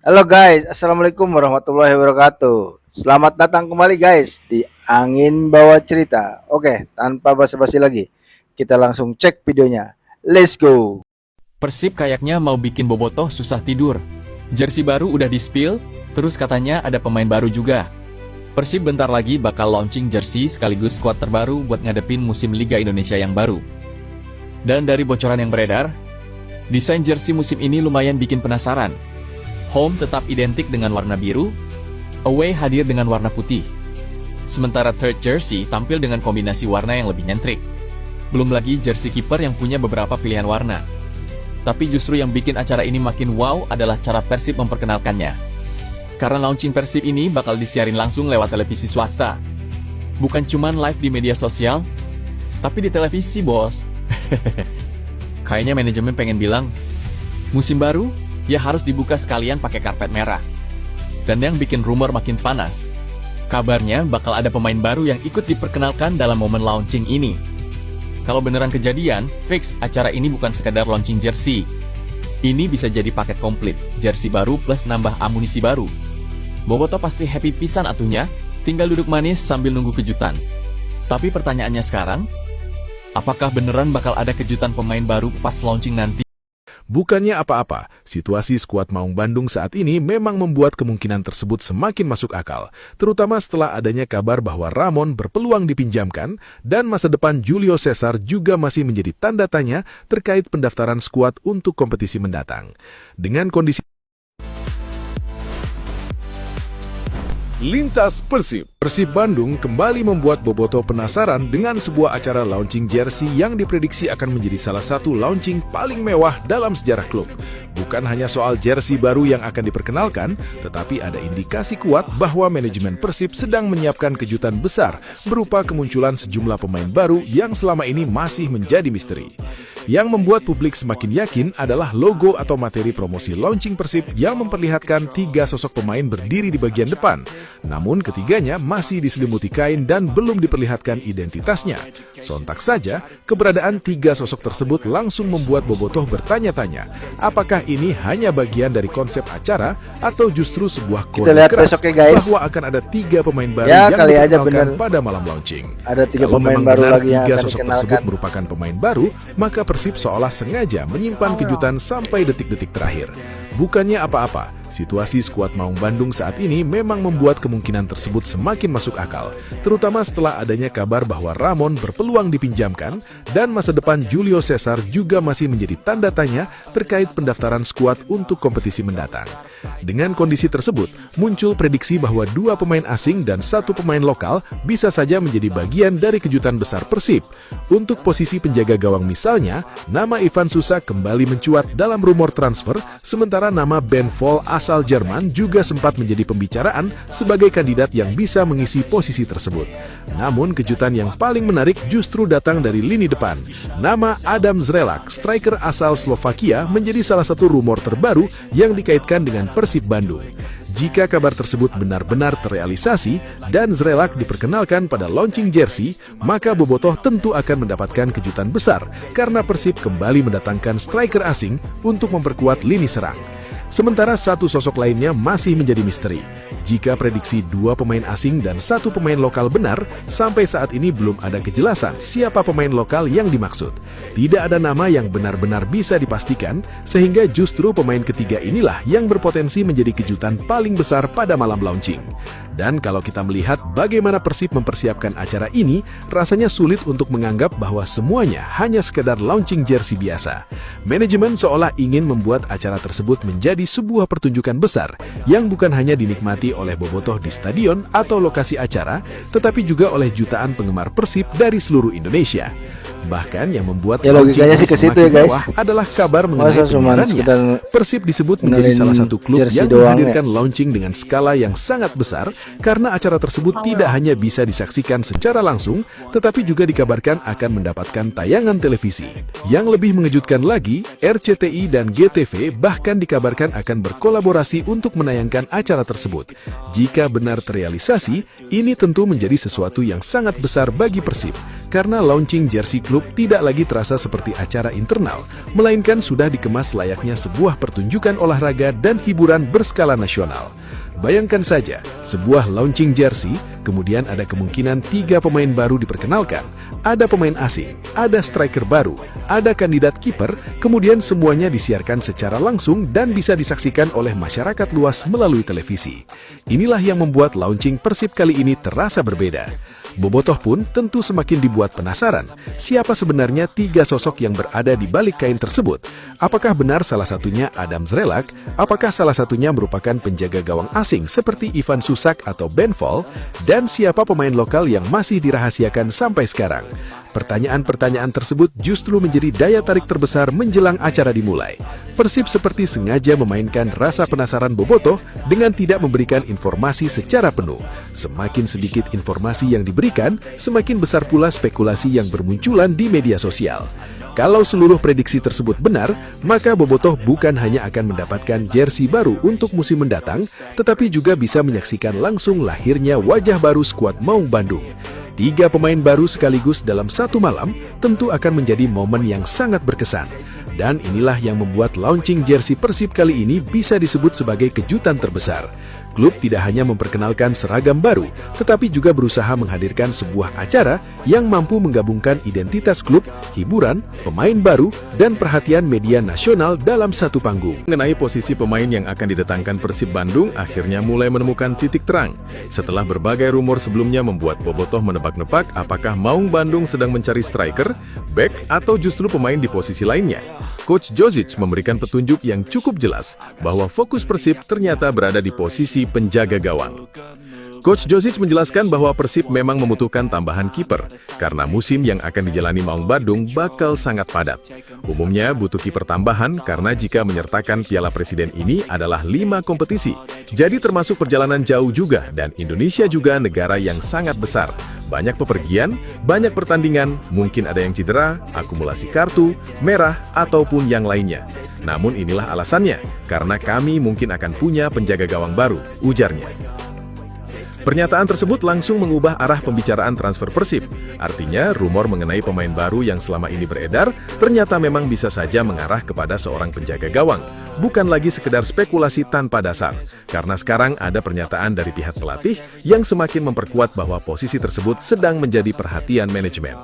Halo guys, assalamualaikum warahmatullahi wabarakatuh. Selamat datang kembali guys di Angin Bawa Cerita. Oke, tanpa basa-basi lagi, kita langsung cek videonya. Let's go. Persib kayaknya mau bikin Bobotoh susah tidur. Jersey baru udah di-spill, terus katanya ada pemain baru juga. Persib bentar lagi bakal launching jersey sekaligus skuad terbaru buat ngadepin musim Liga Indonesia yang baru. Dan dari bocoran yang beredar, desain jersey musim ini lumayan bikin penasaran. Home tetap identik dengan warna biru, away hadir dengan warna putih. Sementara third jersey tampil dengan kombinasi warna yang lebih nyentrik. Belum lagi jersey kiper yang punya beberapa pilihan warna. Tapi justru yang bikin acara ini makin wow adalah cara Persib memperkenalkannya. Karena launching Persib ini bakal disiarin langsung lewat televisi swasta. Bukan cuman live di media sosial, tapi di televisi bos. Kayaknya manajemen pengen bilang, musim baru, ya harus dibuka sekalian pakai karpet merah. Dan yang bikin rumor makin panas, kabarnya bakal ada pemain baru yang ikut diperkenalkan dalam momen launching ini. Kalau beneran kejadian, fix acara ini bukan sekadar launching jersey. Ini bisa jadi paket komplit, jersey baru plus nambah amunisi baru. Bobotoh pasti happy pisan atunya, tinggal duduk manis sambil nunggu kejutan. Tapi pertanyaannya sekarang, apakah beneran bakal ada kejutan pemain baru pas launching nanti? Bukannya apa-apa, situasi skuad Maung Bandung saat ini memang membuat kemungkinan tersebut semakin masuk akal, terutama setelah adanya kabar bahwa Ramon berpeluang dipinjamkan dan masa depan Julio Cesar juga masih menjadi tanda tanya terkait pendaftaran skuad untuk kompetisi mendatang. Dengan kondisi Lintas Persib. Persib Bandung kembali membuat Bobotoh penasaran dengan sebuah acara launching jersey yang diprediksi akan menjadi salah satu launching paling mewah dalam sejarah klub. Bukan hanya soal jersey baru yang akan diperkenalkan, tetapi ada indikasi kuat bahwa manajemen Persib sedang menyiapkan kejutan besar berupa kemunculan sejumlah pemain baru yang selama ini masih menjadi misteri. Yang membuat publik semakin yakin adalah logo atau materi promosi launching Persib yang memperlihatkan 3 sosok pemain berdiri di bagian depan. Namun ketiganya masih diselimuti kain dan belum diperlihatkan identitasnya. Sontak saja, keberadaan 3 sosok tersebut langsung membuat Bobotoh bertanya-tanya, apakah ini hanya bagian dari konsep acara atau justru sebuah kode keras bahwa akan ada 3 pemain baru yang diperkenalkan pada malam launching. Ada 3 Kalau pemain memang baru benar lagi yang 3 akan sosok dikenalkan. tersebut merupakan pemain baru, maka Persib seolah sengaja menyimpan kejutan sampai detik-detik terakhir. Bukannya apa-apa, situasi skuad Maung Bandung saat ini memang membuat kemungkinan tersebut semakin masuk akal, terutama setelah adanya kabar bahwa Ramon berpeluang dipinjamkan dan masa depan Julio Cesar juga masih menjadi tanda tanya terkait pendaftaran skuad untuk kompetisi mendatang. Dengan kondisi tersebut, muncul prediksi bahwa 2 pemain asing dan 1 pemain lokal bisa saja menjadi bagian dari kejutan besar Persib. Untuk posisi penjaga gawang misalnya, nama Ivan Susa kembali mencuat dalam rumor transfer, sementara nama Ben Vol asal Jerman juga sempat menjadi pembicaraan sebagai kandidat yang bisa mengisi posisi tersebut. Namun kejutan yang paling menarik justru datang dari lini depan. Nama Adam Zrelak, striker asal Slovakia, menjadi salah satu rumor terbaru yang dikaitkan dengan Persib Bandung. Jika kabar tersebut benar-benar terrealisasi dan Zrelak diperkenalkan pada launching jersey, maka Bobotoh tentu akan mendapatkan kejutan besar karena Persib kembali mendatangkan striker asing untuk memperkuat lini serang. Sementara 1 sosok lainnya masih menjadi misteri. Jika prediksi 2 pemain asing dan 1 pemain lokal benar, sampai saat ini belum ada kejelasan siapa pemain lokal yang dimaksud. Tidak ada nama yang benar-benar bisa dipastikan, sehingga justru pemain ketiga inilah yang berpotensi menjadi kejutan paling besar pada malam launching. Dan kalau kita melihat bagaimana Persib mempersiapkan acara ini, rasanya sulit untuk menganggap bahwa semuanya hanya sekedar launching jersey biasa. Manajemen seolah ingin membuat acara tersebut menjadi sebuah pertunjukan besar yang bukan hanya dinikmati oleh Bobotoh di stadion atau lokasi acara, tetapi juga oleh jutaan penggemar Persib dari seluruh Indonesia. Bahkan yang membuat logikanya sih ke situ ya guys. adalah kabar mengenai penyiarannya. Persib disebut menjadi salah satu klub yang menghadirkan launching dengan skala yang sangat besar karena acara tersebut tidak hanya bisa disaksikan secara langsung, tetapi juga dikabarkan akan mendapatkan tayangan televisi. Yang lebih mengejutkan lagi, RCTI dan GTV bahkan dikabarkan akan berkolaborasi untuk menayangkan acara tersebut. Jika benar terrealisasi, ini tentu menjadi sesuatu yang sangat besar bagi Persib, karena launching jersey klub tidak lagi terasa seperti acara internal, melainkan sudah dikemas layaknya sebuah pertunjukan olahraga dan hiburan berskala nasional. Bayangkan saja, sebuah launching jersey, kemudian ada kemungkinan 3 pemain baru diperkenalkan, ada pemain asing, ada striker baru, ada kandidat kiper, kemudian semuanya disiarkan secara langsung dan bisa disaksikan oleh masyarakat luas melalui televisi. Inilah yang membuat launching Persib kali ini terasa berbeda. Bobotoh pun tentu semakin dibuat penasaran, siapa sebenarnya 3 sosok yang berada di balik kain tersebut. Apakah benar salah satunya Adam Zrelak? Apakah salah satunya merupakan penjaga gawang asing seperti Ivan Susak atau Ben Vol? Dan siapa pemain lokal yang masih dirahasiakan sampai sekarang? Pertanyaan-pertanyaan tersebut justru menjadi daya tarik terbesar menjelang acara dimulai. Persib seperti sengaja memainkan rasa penasaran bobotoh dengan tidak memberikan informasi secara penuh. Semakin sedikit informasi yang diberikan, semakin besar pula spekulasi yang bermunculan di media sosial. Kalau seluruh prediksi tersebut benar, maka bobotoh bukan hanya akan mendapatkan jersey baru untuk musim mendatang, tetapi juga bisa menyaksikan langsung lahirnya wajah baru skuad Maung Bandung. 3 pemain baru sekaligus dalam satu malam tentu akan menjadi momen yang sangat berkesan. Dan inilah yang membuat launching jersey Persib kali ini bisa disebut sebagai kejutan terbesar. Klub tidak hanya memperkenalkan seragam baru, tetapi juga berusaha menghadirkan sebuah acara yang mampu menggabungkan identitas klub, hiburan, pemain baru, dan perhatian media nasional dalam satu panggung. Mengenai posisi pemain yang akan didatangkan Persib Bandung akhirnya mulai menemukan titik terang. Setelah berbagai rumor sebelumnya membuat bobotoh menebak-nebak apakah Maung Bandung sedang mencari striker, back, atau justru pemain di posisi lainnya. Coach Jozic memberikan petunjuk yang cukup jelas bahwa fokus Persib ternyata berada di posisi penjaga gawang. Coach Jozic menjelaskan bahwa Persib memang membutuhkan tambahan kiper karena musim yang akan dijalani Maung Bandung bakal sangat padat. Umumnya butuh kiper tambahan karena jika menyertakan Piala Presiden ini adalah 5 kompetisi. Jadi termasuk perjalanan jauh juga dan Indonesia juga negara yang sangat besar. Banyak pepergian, banyak pertandingan, mungkin ada yang cedera, akumulasi kartu, merah, ataupun yang lainnya. Namun inilah alasannya, karena kami mungkin akan punya penjaga gawang baru, ujarnya. Pernyataan tersebut langsung mengubah arah pembicaraan transfer Persib. Artinya, rumor mengenai pemain baru yang selama ini beredar ternyata memang bisa saja mengarah kepada seorang penjaga gawang. Bukan lagi sekedar spekulasi tanpa dasar. Karena sekarang ada pernyataan dari pihak pelatih yang semakin memperkuat bahwa posisi tersebut sedang menjadi perhatian manajemen.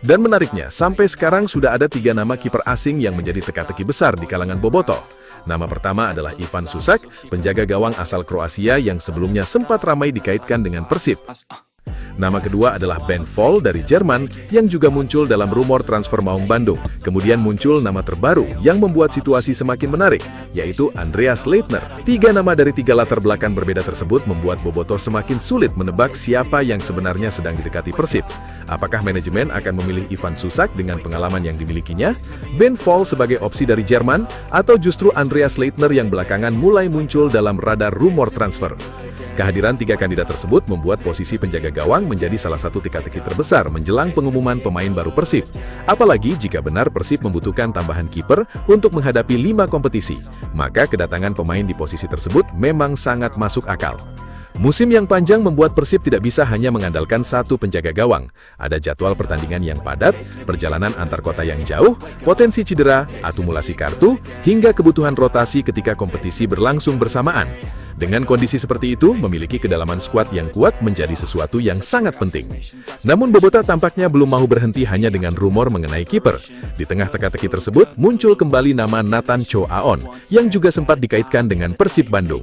Dan menariknya, sampai sekarang sudah ada 3 nama kiper asing yang menjadi teka-teki besar di kalangan bobotoh. Nama pertama adalah Ivan Susak, penjaga gawang asal Kroasia yang sebelumnya sempat ramai dikaitkan dengan Persib. Nama kedua adalah Ben Vol dari Jerman yang juga muncul dalam rumor transfer Maung Bandung. Kemudian muncul nama terbaru yang membuat situasi semakin menarik, yaitu Andreas Leitner. 3 nama dari 3 latar belakang berbeda tersebut membuat bobotoh semakin sulit menebak siapa yang sebenarnya sedang didekati Persib. Apakah manajemen akan memilih Ivan Susak dengan pengalaman yang dimilikinya, Ben Vol sebagai opsi dari Jerman, atau justru Andreas Leitner yang belakangan mulai muncul dalam radar rumor transfer? Kehadiran 3 kandidat tersebut membuat posisi penjaga gawang menjadi salah satu teka-teki terbesar menjelang pengumuman pemain baru Persib. Apalagi jika benar Persib membutuhkan tambahan kiper untuk menghadapi 5 kompetisi, maka kedatangan pemain di posisi tersebut memang sangat masuk akal. Musim yang panjang membuat Persib tidak bisa hanya mengandalkan satu penjaga gawang. Ada jadwal pertandingan yang padat, perjalanan antar kota yang jauh, potensi cedera, akumulasi kartu, hingga kebutuhan rotasi ketika kompetisi berlangsung bersamaan. Dengan kondisi seperti itu, memiliki kedalaman skuad yang kuat menjadi sesuatu yang sangat penting. Namun Bobotoh tampaknya belum mau berhenti hanya dengan rumor mengenai kiper. Di tengah teka-teki tersebut, muncul kembali nama Nathan Cho Aon, yang juga sempat dikaitkan dengan Persib Bandung.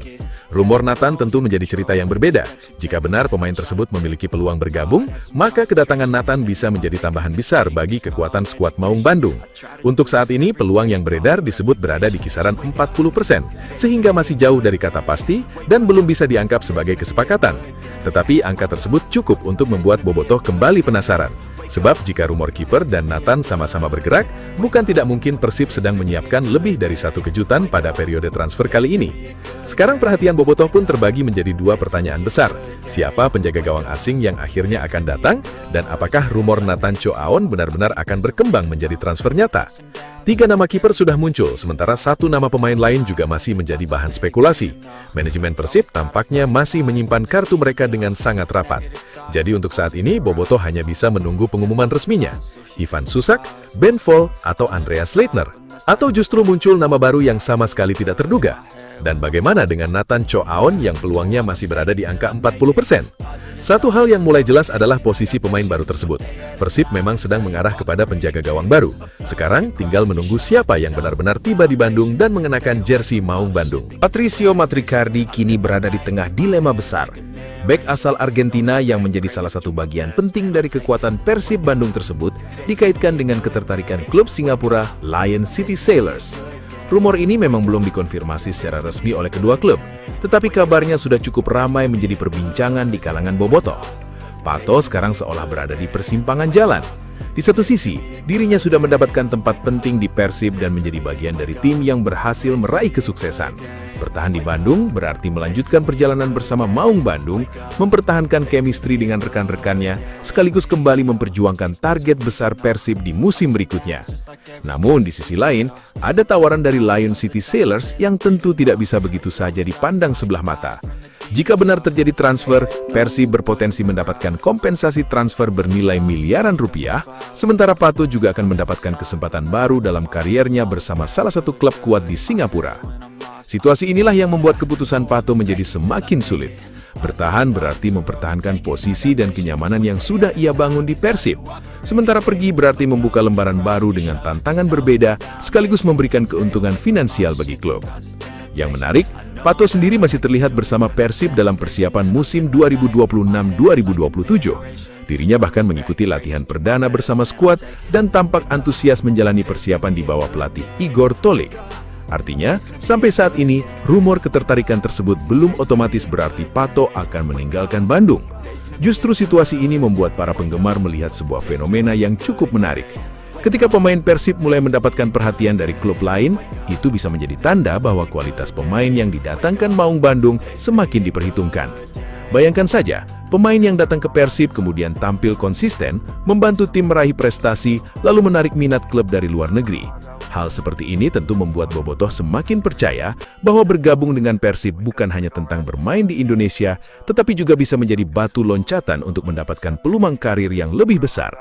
Rumor Nathan tentu menjadi cerita yang berbeda. Jika benar pemain tersebut memiliki peluang bergabung, maka kedatangan Nathan bisa menjadi tambahan besar bagi kekuatan skuad Maung Bandung. Untuk saat ini, peluang yang beredar disebut berada di kisaran 40%, sehingga masih jauh dari kata pasti dan belum bisa dianggap sebagai kesepakatan. Tetapi angka tersebut cukup untuk membuat Bobotoh kembali penasaran. Sebab jika rumor kiper dan Nathan sama-sama bergerak, bukan tidak mungkin Persib sedang menyiapkan lebih dari satu kejutan pada periode transfer kali ini. Sekarang perhatian Bobotoh pun terbagi menjadi 2 pertanyaan besar. Siapa penjaga gawang asing yang akhirnya akan datang? Dan apakah rumor Nathan Cho Aon benar-benar akan berkembang menjadi transfer nyata? 3 nama kiper sudah muncul, sementara 1 nama pemain lain juga masih menjadi bahan spekulasi. Manajemen Persib tampaknya masih menyimpan kartu mereka dengan sangat rapat. Jadi untuk saat ini, Bobotoh hanya bisa menunggu pengumuman pengumuman resminya? Ivan Susak, Ben Vol, atau Andreas Leitner? Atau justru muncul nama baru yang sama sekali tidak terduga? Dan bagaimana dengan Nathan Cho Aon yang peluangnya masih berada di angka 40%? Satu hal yang mulai jelas adalah posisi pemain baru tersebut. Persib memang sedang mengarah kepada penjaga gawang baru. Sekarang tinggal menunggu siapa yang benar-benar tiba di Bandung dan mengenakan jersey Maung Bandung. Patricio Matricardi kini berada di tengah dilema besar. Bek asal Argentina yang menjadi salah satu bagian penting dari kekuatan Persib Bandung tersebut dikaitkan dengan ketertarikan klub Singapura Lion City Sailors. Rumor ini memang belum dikonfirmasi secara resmi oleh kedua klub, tetapi kabarnya sudah cukup ramai menjadi perbincangan di kalangan bobotoh. Pato sekarang seolah berada di persimpangan jalan. Di satu sisi, dirinya sudah mendapatkan tempat penting di Persib dan menjadi bagian dari tim yang berhasil meraih kesuksesan. Bertahan di Bandung berarti melanjutkan perjalanan bersama Maung Bandung, mempertahankan chemistry dengan rekan-rekannya, sekaligus kembali memperjuangkan target besar Persib di musim berikutnya. Namun di sisi lain, ada tawaran dari Lion City Sailors yang tentu tidak bisa begitu saja dipandang sebelah mata. Jika benar terjadi transfer, Persib berpotensi mendapatkan kompensasi transfer bernilai miliaran rupiah, sementara Pato juga akan mendapatkan kesempatan baru dalam kariernya bersama salah satu klub kuat di Singapura. Situasi inilah yang membuat keputusan Pato menjadi semakin sulit. Bertahan berarti mempertahankan posisi dan kenyamanan yang sudah ia bangun di Persib. Sementara pergi berarti membuka lembaran baru dengan tantangan berbeda, sekaligus memberikan keuntungan finansial bagi klub. Yang menarik, Pato sendiri masih terlihat bersama Persib dalam persiapan musim 2026-2027. Dirinya bahkan mengikuti latihan perdana bersama skuad dan tampak antusias menjalani persiapan di bawah pelatih Igor Tolik. Artinya, sampai saat ini, rumor ketertarikan tersebut belum otomatis berarti Pato akan meninggalkan Bandung. Justru situasi ini membuat para penggemar melihat sebuah fenomena yang cukup menarik. Ketika pemain Persib mulai mendapatkan perhatian dari klub lain, itu bisa menjadi tanda bahwa kualitas pemain yang didatangkan Maung Bandung semakin diperhitungkan. Bayangkan saja, pemain yang datang ke Persib kemudian tampil konsisten, membantu tim meraih prestasi, lalu menarik minat klub dari luar negeri. Hal seperti ini tentu membuat bobotoh semakin percaya bahwa bergabung dengan Persib bukan hanya tentang bermain di Indonesia, tetapi juga bisa menjadi batu loncatan untuk mendapatkan peluang karir yang lebih besar.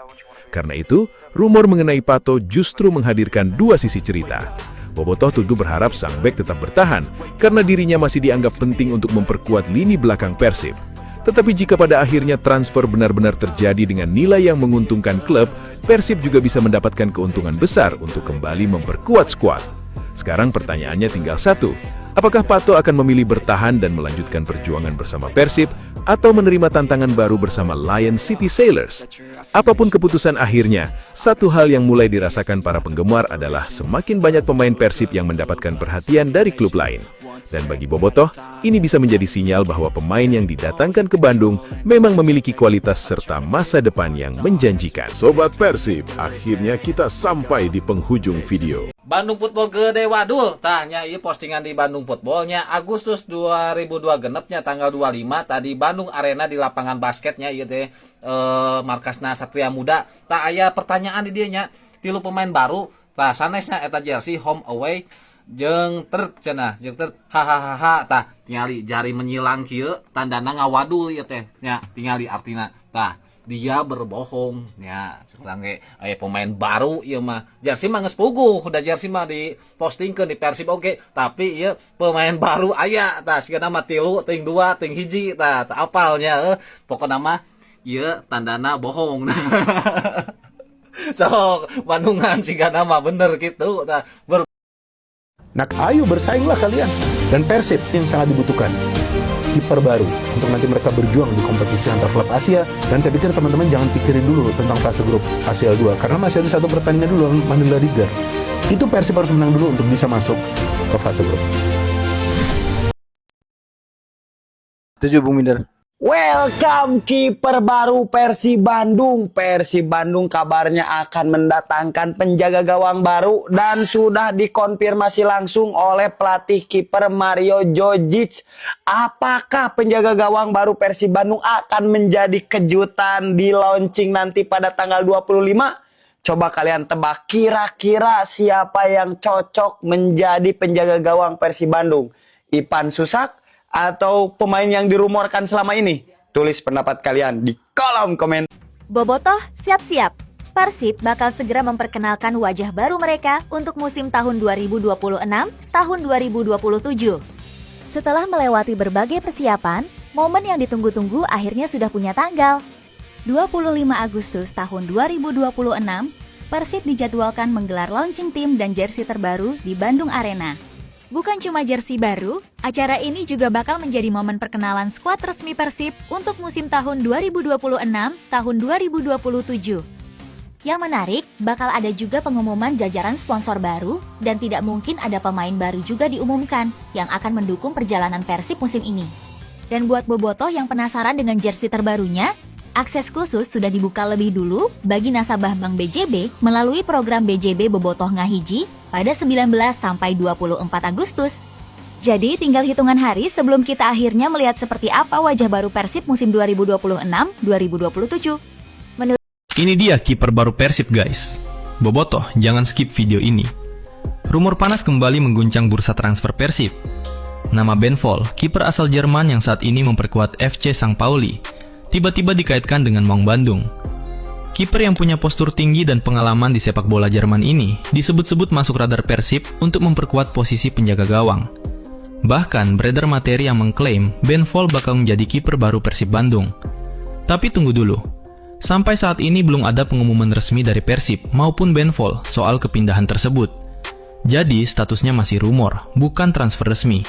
Karena itu, rumor mengenai Pato justru menghadirkan dua sisi cerita. Bobotoh tentu berharap sang bek tetap bertahan, karena dirinya masih dianggap penting untuk memperkuat lini belakang Persib. Tetapi jika pada akhirnya transfer benar-benar terjadi dengan nilai yang menguntungkan klub, Persib juga bisa mendapatkan keuntungan besar untuk kembali memperkuat skuad. Sekarang pertanyaannya tinggal satu, apakah Pato akan memilih bertahan dan melanjutkan perjuangan bersama Persib, atau menerima tantangan baru bersama Lion City Sailors? Apapun keputusan akhirnya, satu hal yang mulai dirasakan para penggemar adalah semakin banyak pemain Persib yang mendapatkan perhatian dari klub lain. Dan bagi bobotoh, ini bisa menjadi sinyal bahwa pemain yang didatangkan ke Bandung memang memiliki kualitas serta masa depan yang menjanjikan. Sobat Persib, akhirnya kita sampai di penghujung video. Bandung Football Gede Wadul, tanya iya postingan di Bandung Footballnya Agustus 2002 genepnya tanggal 25 tadi Bandung Arena di lapangan basketnya iya teh markasna Satria Muda. Tak aya pertanyaan di dianya, tilu pemain baru, tah sanesna eta jersey home away jeung cenah jeung hahaha tah tingali jari menyilang kieu tandana ngawadul ieu teh nya tingali artina tah dia berbohong ya sekarang ge aya pemain baru ieu mah jersey mah geus puguh udah jersey mah di postingkeun di Persib oge tapi ieu pemain baru aya tah sigana mah 3 ting 2 ting 1 tah apalnya pokona mah ieu tandana bohong. So Bandungan sigana mah bener kitu tah. Nah, ayo bersainglah kalian. Dan Persib yang sangat dibutuhkan kiper baru untuk nanti mereka berjuang di kompetisi antar klub Asia. Dan saya pikir teman-teman jangan pikirin dulu tentang fase grup Asia 2 karena masih ada satu pertandingan dulu Mandela Liga. Itu Persib harus menang dulu untuk bisa masuk ke fase grup. Setuju Bung Minder. Welcome kiper baru Persib Bandung. Persib Bandung kabarnya akan mendatangkan penjaga gawang baru dan sudah dikonfirmasi langsung oleh pelatih kiper Mario Jojic. Apakah penjaga gawang baru Persib Bandung akan menjadi kejutan di launching nanti pada tanggal 25? Coba kalian tebak kira-kira siapa yang cocok menjadi penjaga gawang Persib Bandung? Ivan Susak atau pemain yang dirumorkan selama ini? Tulis pendapat kalian di kolom komentar. Bobotoh, siap-siap. Persib bakal segera memperkenalkan wajah baru mereka untuk musim tahun 2026, tahun 2027. Setelah melewati berbagai persiapan, momen yang ditunggu-tunggu akhirnya sudah punya tanggal. 25 Agustus tahun 2026, Persib dijadwalkan menggelar launching tim dan jersey terbaru di Bandung Arena. Bukan cuma jersey baru, acara ini juga bakal menjadi momen perkenalan skuad resmi Persib untuk musim tahun 2026, tahun 2027. Yang menarik, bakal ada juga pengumuman jajaran sponsor baru, dan tidak mungkin ada pemain baru juga diumumkan yang akan mendukung perjalanan Persib musim ini. Dan buat bobotoh yang penasaran dengan jersey terbarunya, akses khusus sudah dibuka lebih dulu bagi nasabah Bank BJB melalui program BJB Bobotoh Ngahiji pada 19 sampai 24 Agustus. Jadi tinggal hitungan hari sebelum kita akhirnya melihat seperti apa wajah baru Persib musim 2026-2027. Ini dia kiper baru Persib guys. Bobotoh, jangan skip video ini. Rumor panas kembali mengguncang bursa transfer Persib. Nama Ben Vol, kiper asal Jerman yang saat ini memperkuat FC St. Pauli, tiba-tiba dikaitkan dengan Maung Bandung. Kiper yang punya postur tinggi dan pengalaman di sepak bola Jerman ini disebut-sebut masuk radar Persib untuk memperkuat posisi penjaga gawang. Bahkan beredar materi yang mengklaim Ben Vol bakal menjadi kiper baru Persib Bandung. Tapi tunggu dulu. Sampai saat ini belum ada pengumuman resmi dari Persib maupun Ben Vol soal kepindahan tersebut. Jadi statusnya masih rumor, bukan transfer resmi.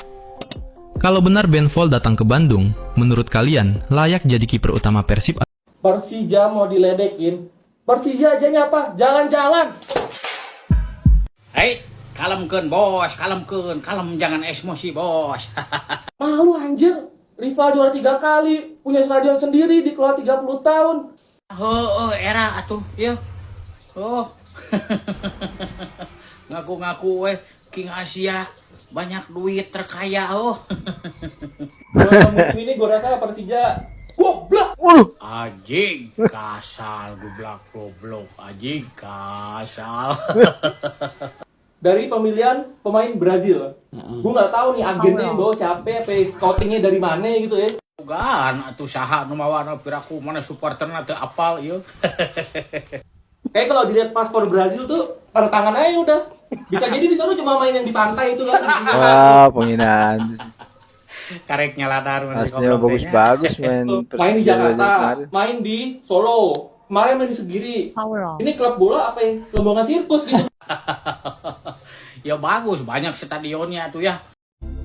Kalau benar Ben Vol datang ke Bandung, menurut kalian layak jadi kiper utama Persib? Persija mau diledekin, Persija aja nyapa, jalan-jalan. Hei, kalemkeun bos, kalemkeun, kalem jangan emosi bos. Malu anjir, rival juara 3 kali, punya stadion sendiri dikelola 30 tahun. Era atuh, ya. Ngaku-ngaku King Asia, banyak duit, terkaya, Musim ini gue rasa Persija goblok. Anjing, kasal, goblok, anjing, kasal. Dari pemilihan pemain Brazil, gue nggak tahu nih agennya yang bawa siapa, scoutingnya dari mana gitu ya. Bukan, atuh saha nu mawana piraku mana supporterna teu apal ieu. Kayak kalau dilihat paspor Brazil tuh tanda tangan aja udah. Bisa jadi disuruh cuma main yang di pantai itu kan. Wah, penghinaan. Karek nyaladar Aslinya bagus-bagus main Main di Jakarta, kemarin. main di Solo, kemarin main di Segiri. Ini klub bola apa ya? Rombongan sirkus gitu. Ya bagus, banyak stadionnya tuh ya.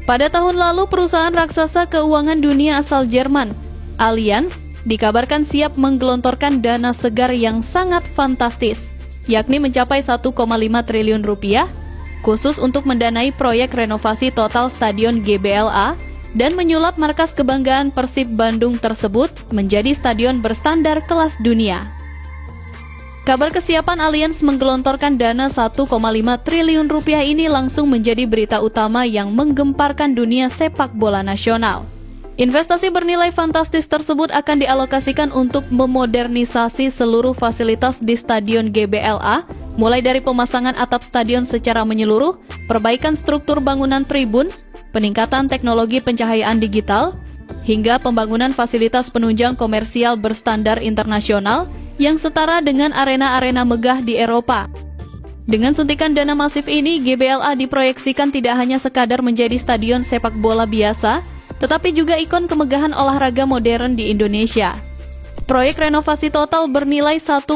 Pada tahun lalu, perusahaan raksasa keuangan dunia asal Jerman, Allianz, dikabarkan siap menggelontorkan dana segar yang sangat fantastis, yakni mencapai 1,5 triliun rupiah, khusus untuk mendanai proyek renovasi total Stadion GBLA dan menyulap markas kebanggaan Persib Bandung tersebut menjadi stadion berstandar kelas dunia. Kabar kesiapan Allianz menggelontorkan dana 1,5 triliun rupiah ini langsung menjadi berita utama yang menggemparkan dunia sepak bola nasional. Investasi bernilai fantastis tersebut akan dialokasikan untuk memodernisasi seluruh fasilitas di Stadion GBLA, mulai dari pemasangan atap stadion secara menyeluruh, perbaikan struktur bangunan tribun, peningkatan teknologi pencahayaan digital, hingga pembangunan fasilitas penunjang komersial berstandar internasional yang setara dengan arena-arena megah di Eropa. Dengan suntikan dana masif ini, GBLA diproyeksikan tidak hanya sekadar menjadi stadion sepak bola biasa, tetapi juga ikon kemegahan olahraga modern di Indonesia. Proyek renovasi total bernilai 1,5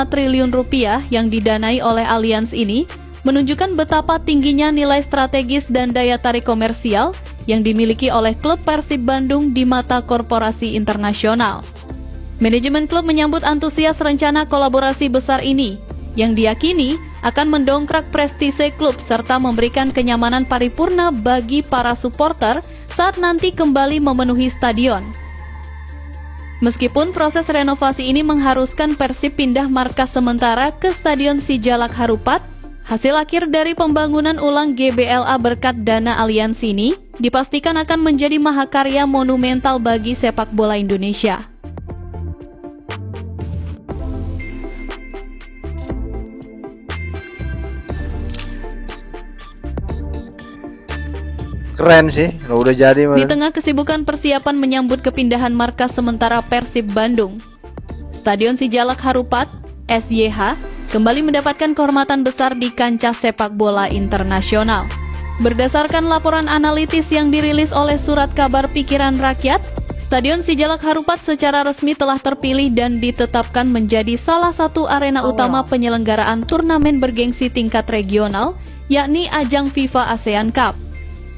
triliun rupiah yang didanai oleh Allianz ini menunjukkan betapa tingginya nilai strategis dan daya tarik komersial yang dimiliki oleh klub Persib Bandung di mata korporasi internasional. Manajemen klub menyambut antusias rencana kolaborasi besar ini, yang diyakini akan mendongkrak prestise klub serta memberikan kenyamanan paripurna bagi para supporter saat nanti kembali memenuhi stadion. Meskipun proses renovasi ini mengharuskan Persib pindah markas sementara ke Stadion Sijalak Harupat, hasil akhir dari pembangunan ulang GBLA berkat dana Allianz ini dipastikan akan menjadi mahakarya monumental bagi sepak bola Indonesia. Keren sih, udah jadi. Di tengah kesibukan persiapan menyambut kepindahan markas sementara Persib Bandung, Stadion Sijalak Harupat, SYH, kembali mendapatkan kehormatan besar di kancah sepak bola internasional. Berdasarkan laporan analitis yang dirilis oleh Surat Kabar Pikiran Rakyat, Stadion Sijalak Harupat secara resmi telah terpilih dan ditetapkan menjadi salah satu arena utama penyelenggaraan turnamen bergengsi tingkat regional, yakni ajang FIFA ASEAN Cup.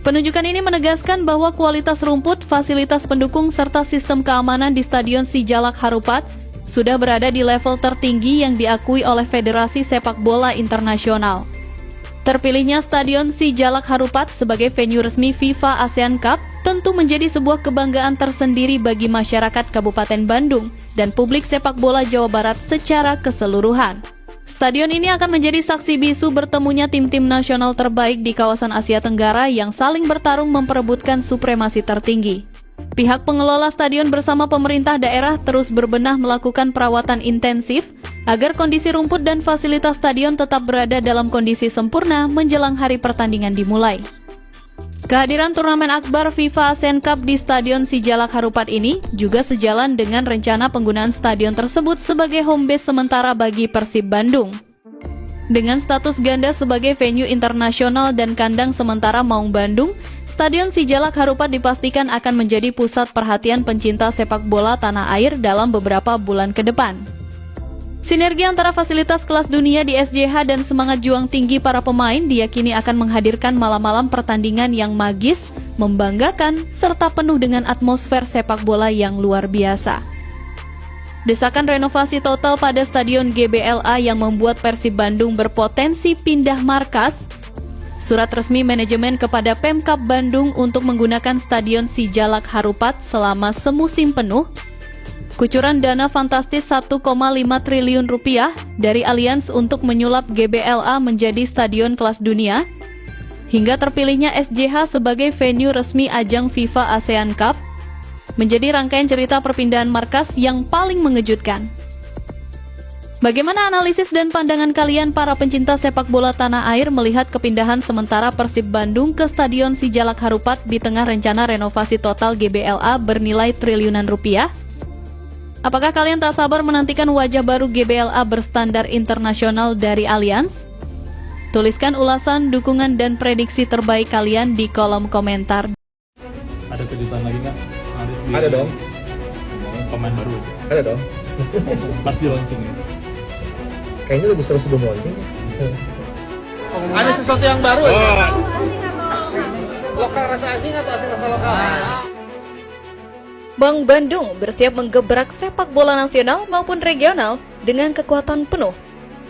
Penunjukan ini menegaskan bahwa kualitas rumput, fasilitas pendukung, serta sistem keamanan di Stadion Sijalak Harupat sudah berada di level tertinggi yang diakui oleh Federasi Sepak Bola Internasional. Terpilihnya Stadion Sijalak Harupat sebagai venue resmi FIFA ASEAN Cup tentu menjadi sebuah kebanggaan tersendiri bagi masyarakat Kabupaten Bandung dan publik sepak bola Jawa Barat secara keseluruhan. Stadion ini akan menjadi saksi bisu bertemunya tim-tim nasional terbaik di kawasan Asia Tenggara yang saling bertarung memperebutkan supremasi tertinggi. Pihak pengelola stadion bersama pemerintah daerah terus berbenah melakukan perawatan intensif agar kondisi rumput dan fasilitas stadion tetap berada dalam kondisi sempurna menjelang hari pertandingan dimulai. Kehadiran turnamen akbar FIFA ASEAN Cup di Stadion Sijalak Harupat ini juga sejalan dengan rencana penggunaan stadion tersebut sebagai home base sementara bagi Persib Bandung. Dengan status ganda sebagai venue internasional dan kandang sementara Maung Bandung, Stadion Sijalak Harupat dipastikan akan menjadi pusat perhatian pencinta sepak bola tanah air dalam beberapa bulan ke depan. Sinergi antara fasilitas kelas dunia di SJH dan semangat juang tinggi para pemain diyakini akan menghadirkan malam-malam pertandingan yang magis, membanggakan, serta penuh dengan atmosfer sepak bola yang luar biasa. Desakan renovasi total pada Stadion GBLA yang membuat Persib Bandung berpotensi pindah markas, surat resmi manajemen kepada Pemkab Bandung untuk menggunakan Stadion Sijalak Harupat selama semusim penuh, kucuran dana fantastis 1,5 triliun rupiah dari Allianz untuk menyulap GBLA menjadi stadion kelas dunia, hingga terpilihnya SJH sebagai venue resmi ajang FIFA ASEAN Cup, menjadi rangkaian cerita perpindahan markas yang paling mengejutkan. Bagaimana analisis dan pandangan kalian para pencinta sepak bola tanah air melihat kepindahan sementara Persib Bandung ke Stadion Sijalak Harupat di tengah rencana renovasi total GBLA bernilai triliunan rupiah? Apakah kalian tak sabar menantikan wajah baru GBLA berstandar internasional dari Allianz? Tuliskan ulasan, dukungan, dan prediksi terbaik kalian di kolom komentar. Ada kejutan lagi nggak? Ada dong. Pemain baru. Ada dong. Pas di launching ya. Kayaknya lebih seru sebelum launching. Ada sesuatu yang baru ya? Lokal rasa asing atau asing rasa lokal? Maung Bandung bersiap menggebrak sepak bola nasional maupun regional dengan kekuatan penuh.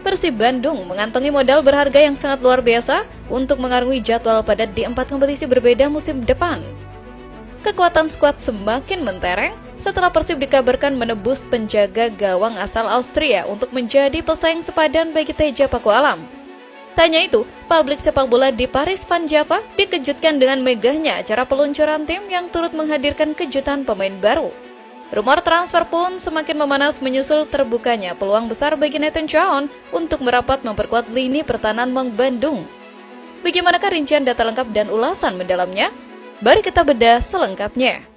Persib Bandung mengantongi modal berharga yang sangat luar biasa untuk mengarungi jadwal padat di 4 kompetisi berbeda musim depan. Kekuatan skuad semakin mentereng setelah Persib dikabarkan menebus penjaga gawang asal Austria untuk menjadi pesaing sepadan bagi Teja Paku Alam. Tak hanya itu, publik sepak bola di Paris Van Java dikejutkan dengan megahnya acara peluncuran tim yang turut menghadirkan kejutan pemain baru. Rumor transfer pun semakin memanas menyusul terbukanya peluang besar bagi Nathan Chown untuk merapat memperkuat lini pertahanan Maung Bandung. Bagaimanakah rincian data lengkap dan ulasan mendalamnya? Mari kita bedah selengkapnya.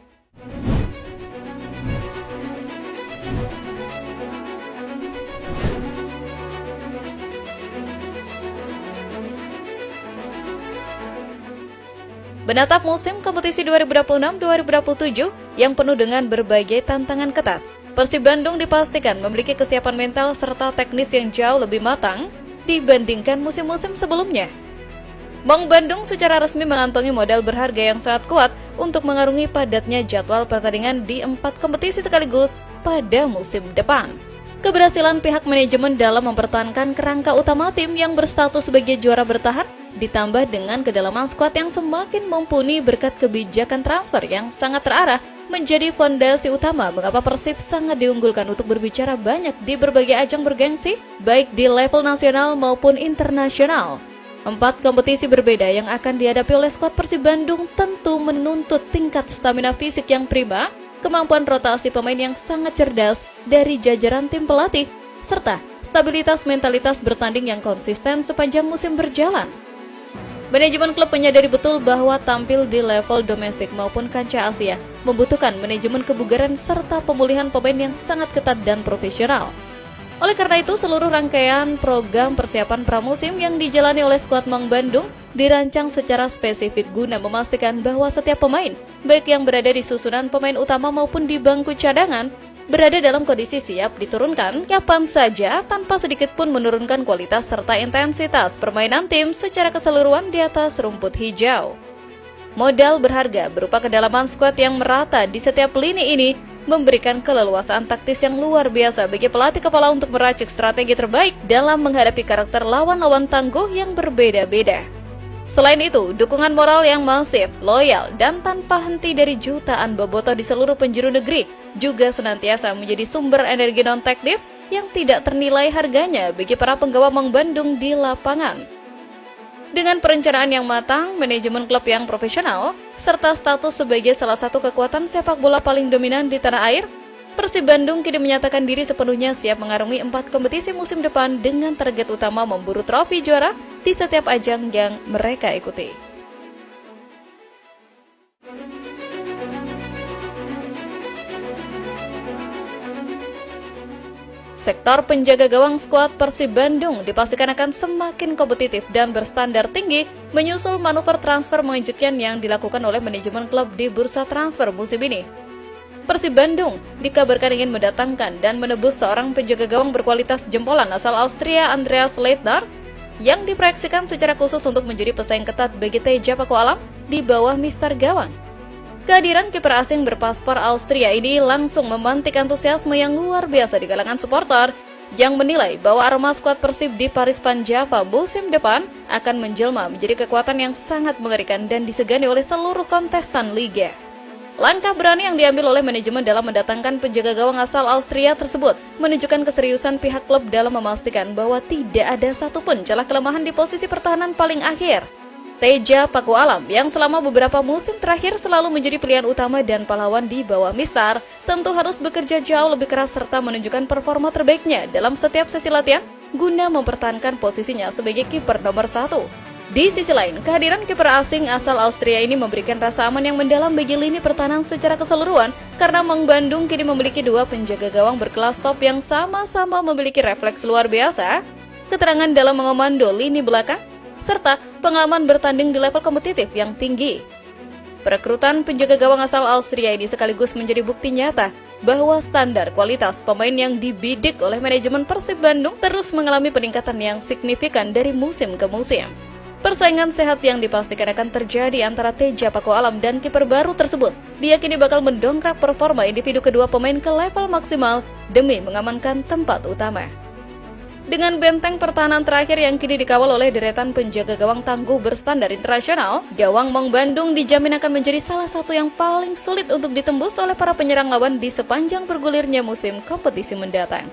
Menatap musim kompetisi 2026-2027 yang penuh dengan berbagai tantangan ketat, Persib Bandung dipastikan memiliki kesiapan mental serta teknis yang jauh lebih matang dibandingkan musim-musim sebelumnya. Maung Bandung secara resmi mengantongi modal berharga yang sangat kuat untuk mengarungi padatnya jadwal pertandingan di 4 kompetisi sekaligus pada musim depan. Keberhasilan pihak manajemen dalam mempertahankan kerangka utama tim yang berstatus sebagai juara bertahan ditambah dengan kedalaman skuad yang semakin mumpuni berkat kebijakan transfer yang sangat terarah menjadi fondasi utama mengapa Persib sangat diunggulkan untuk berbicara banyak di berbagai ajang bergengsi baik di level nasional maupun internasional. 4 kompetisi berbeda yang akan dihadapi oleh skuad Persib Bandung tentu menuntut tingkat stamina fisik yang prima, kemampuan rotasi pemain yang sangat cerdas dari jajaran tim pelatih, serta stabilitas mentalitas bertanding yang konsisten sepanjang musim berjalan. Manajemen klub menyadari betul bahwa tampil di level domestik maupun kancah Asia membutuhkan manajemen kebugaran serta pemulihan pemain yang sangat ketat dan profesional. Oleh karena itu, seluruh rangkaian program persiapan pramusim yang dijalani oleh skuad Maung Bandung dirancang secara spesifik guna memastikan bahwa setiap pemain, baik yang berada di susunan pemain utama maupun di bangku cadangan, berada dalam kondisi siap diturunkan kapan saja tanpa sedikit pun menurunkan kualitas serta intensitas permainan tim secara keseluruhan di atas rumput hijau. Modal berharga berupa kedalaman skuad yang merata di setiap lini ini memberikan keleluasaan taktis yang luar biasa bagi pelatih kepala untuk meracik strategi terbaik dalam menghadapi karakter lawan-lawan tangguh yang berbeda-beda. Selain itu, dukungan moral yang masif, loyal, dan tanpa henti dari jutaan bobotoh di seluruh penjuru negeri juga senantiasa menjadi sumber energi non-teknis yang tidak ternilai harganya bagi para penggawa Maung Bandung di lapangan. Dengan perencanaan yang matang, manajemen klub yang profesional, serta status sebagai salah satu kekuatan sepak bola paling dominan di tanah air, Persib Bandung kini menyatakan diri sepenuhnya siap mengarungi 4 kompetisi musim depan dengan target utama memburu trofi juara di setiap ajang yang mereka ikuti. Sektor penjaga gawang skuad Persib Bandung dipastikan akan semakin kompetitif dan berstandar tinggi menyusul manuver transfer mengejutkan yang dilakukan oleh manajemen klub di bursa transfer musim ini. Persib Bandung dikabarkan ingin mendatangkan dan menebus seorang penjaga gawang berkualitas jempolan asal Austria Andreas Leitner yang diproyeksikan secara khusus untuk menjadi pesaing ketat bagi Teja Paku Alam di bawah Mister Gawang. Kehadiran kiper asing berpaspor Austria ini langsung memantik antusiasme yang luar biasa di kalangan supporter yang menilai bahwa aroma skuad Persib di Paris Van Java musim depan akan menjelma menjadi kekuatan yang sangat mengerikan dan disegani oleh seluruh kontestan liga. Langkah berani yang diambil oleh manajemen dalam mendatangkan penjaga gawang asal Austria tersebut menunjukkan keseriusan pihak klub dalam memastikan bahwa tidak ada satupun celah kelemahan di posisi pertahanan paling akhir. Teja Paku Alam yang selama beberapa musim terakhir selalu menjadi pilihan utama dan pahlawan di bawah Mister tentu harus bekerja jauh lebih keras serta menunjukkan performa terbaiknya dalam setiap sesi latihan guna mempertahankan posisinya sebagai kiper nomor 1. Di sisi lain, kehadiran kiper asing asal Austria ini memberikan rasa aman yang mendalam bagi lini pertahanan secara keseluruhan karena Maung Bandung kini memiliki 2 penjaga gawang berkelas top yang sama-sama memiliki refleks luar biasa, keterangan dalam mengomando lini belakang, serta pengalaman bertanding di level kompetitif yang tinggi. Perekrutan penjaga gawang asal Austria ini sekaligus menjadi bukti nyata bahwa standar kualitas pemain yang dibidik oleh manajemen Persib Bandung terus mengalami peningkatan yang signifikan dari musim ke musim. Persaingan sehat yang dipastikan akan terjadi antara Teja Paku Alam dan kiper baru tersebut diyakini bakal mendongkrak performa individu kedua pemain ke level maksimal demi mengamankan tempat utama. Dengan benteng pertahanan terakhir yang kini dikawal oleh deretan penjaga gawang tangguh berstandar internasional, gawang Maung Bandung dijamin akan menjadi salah satu yang paling sulit untuk ditembus oleh para penyerang lawan di sepanjang bergulirnya musim kompetisi mendatang.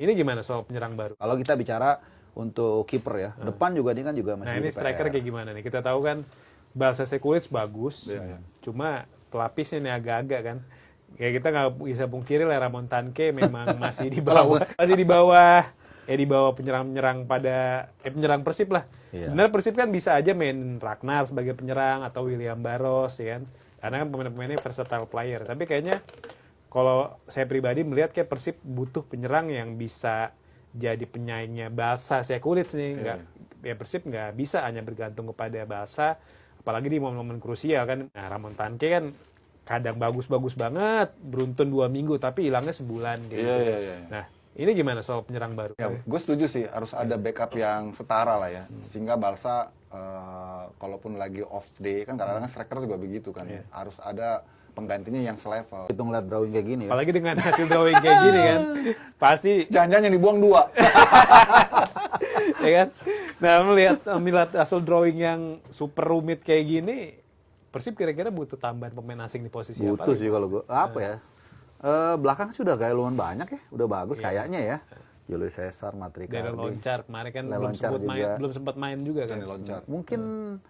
Ini gimana soal penyerang baru? Kalau kita bicara untuk kiper ya, depan juga ini kan juga masih. Nah ini striker kayak gimana nih? Kita tahu kan Balsa Sekulic bagus, cuma pelapisnya nih agak-agak kan. Kayak kita nggak bisa pungkiri lah Ramon Tanke memang masih di bawah, di bawah penyerang-penyerang pada penyerang Persib lah. Sebenarnya Persib kan bisa aja main Ragnar sebagai penyerang atau William Barros ya kan, karena kan pemain-pemainnya versatile player. Tapi kayaknya kalau saya pribadi melihat kayak Persib butuh penyerang yang bisa jadi penyaingnya Balsa Sekulic nih. Persib nggak bisa hanya bergantung kepada Balsa, apalagi di momen-momen krusial kan. Nah Ramon Tanke kan kadang bagus-bagus banget, beruntun 2 minggu tapi hilangnya sebulan gitu. Nah ini gimana soal penyerang baru? Ya, gue setuju sih, harus ada backup yang setara lah ya, sehingga Balsa kalaupun lagi off day kan kadang-kadang striker juga begitu kan, harus ada penggantinya yang selevel. Itu ngeliat drawing kayak gini. Apalagi dengan hasil drawing kayak gini kan, pasti jangan-jangan yang dibuang 2. Ya kan? Nah melihat hasil drawing yang super rumit kayak gini, Persib kira-kira butuh tambahan pemain asing di posisi apa? Butuh sih kalau gue. Apa ya? Belakang sudah kayak lumayan banyak ya, udah bagus kayaknya ya. Julius Caesar, Matrika. Dari Loncar kemarin kan belum sempat main juga kan. Mungkin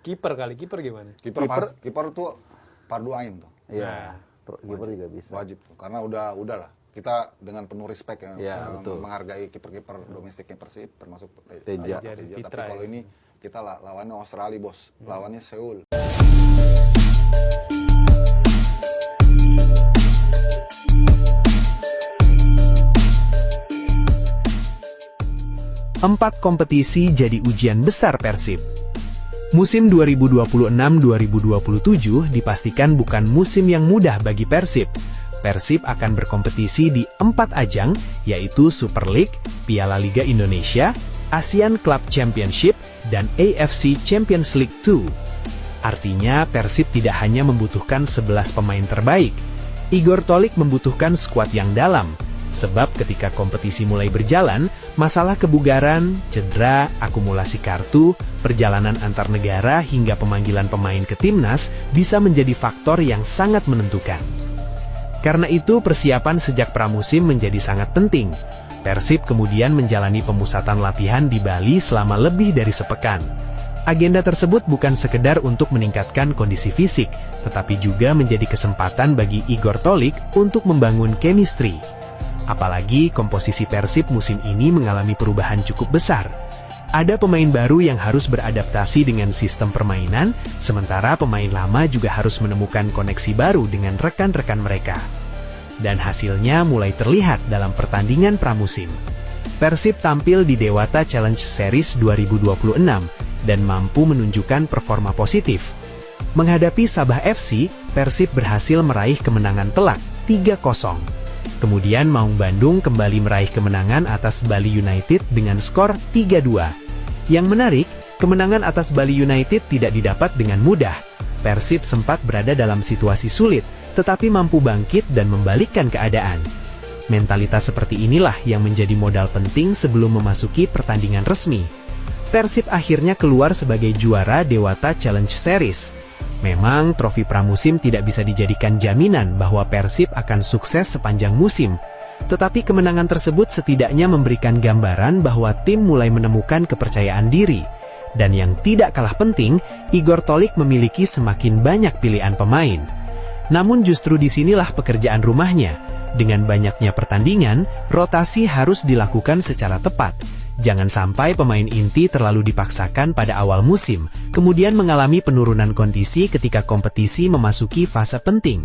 kiper gimana? Kiper tuh fardu ain tuh. Iya. Kiper juga bisa. Wajib tuh, karena udahlah. Kita dengan penuh respect ya, menghargai kiper-kiper domestiknya Persib termasuk Teja. Tapi kalau ini kita lawannya Australia, bos. Lawannya Seoul. Empat kompetisi jadi ujian besar Persib. Musim 2026-2027 dipastikan bukan musim yang mudah bagi Persib. Persib akan berkompetisi di 4 ajang, yaitu Super League, Piala Liga Indonesia, ASEAN Club Championship, dan AFC Champions League 2. Artinya Persib tidak hanya membutuhkan 11 pemain terbaik. Igor Tolik membutuhkan skuad yang dalam. Sebab ketika kompetisi mulai berjalan, masalah kebugaran, cedera, akumulasi kartu, perjalanan antar negara hingga pemanggilan pemain ke timnas bisa menjadi faktor yang sangat menentukan. Karena itu persiapan sejak pramusim menjadi sangat penting. Persib kemudian menjalani pemusatan latihan di Bali selama lebih dari sepekan. Agenda tersebut bukan sekedar untuk meningkatkan kondisi fisik, tetapi juga menjadi kesempatan bagi Igor Tolik untuk membangun chemistry. Apalagi komposisi Persib musim ini mengalami perubahan cukup besar. Ada pemain baru yang harus beradaptasi dengan sistem permainan, sementara pemain lama juga harus menemukan koneksi baru dengan rekan-rekan mereka. Dan hasilnya mulai terlihat dalam pertandingan pramusim. Persib tampil di Dewata Challenge Series 2026 dan mampu menunjukkan performa positif. Menghadapi Sabah FC, Persib berhasil meraih kemenangan telak 3-0. Kemudian Maung Bandung kembali meraih kemenangan atas Bali United dengan skor 3-2. Yang menarik, kemenangan atas Bali United tidak didapat dengan mudah. Persib sempat berada dalam situasi sulit, tetapi mampu bangkit dan membalikkan keadaan. Mentalitas seperti inilah yang menjadi modal penting sebelum memasuki pertandingan resmi. Persib akhirnya keluar sebagai juara Dewata Challenge Series. Memang trofi pramusim tidak bisa dijadikan jaminan bahwa Persib akan sukses sepanjang musim. Tetapi kemenangan tersebut setidaknya memberikan gambaran bahwa tim mulai menemukan kepercayaan diri. Dan yang tidak kalah penting, Igor Tolik memiliki semakin banyak pilihan pemain. Namun justru disinilah pekerjaan rumahnya. Dengan banyaknya pertandingan, rotasi harus dilakukan secara tepat. Jangan sampai pemain inti terlalu dipaksakan pada awal musim, kemudian mengalami penurunan kondisi ketika kompetisi memasuki fase penting.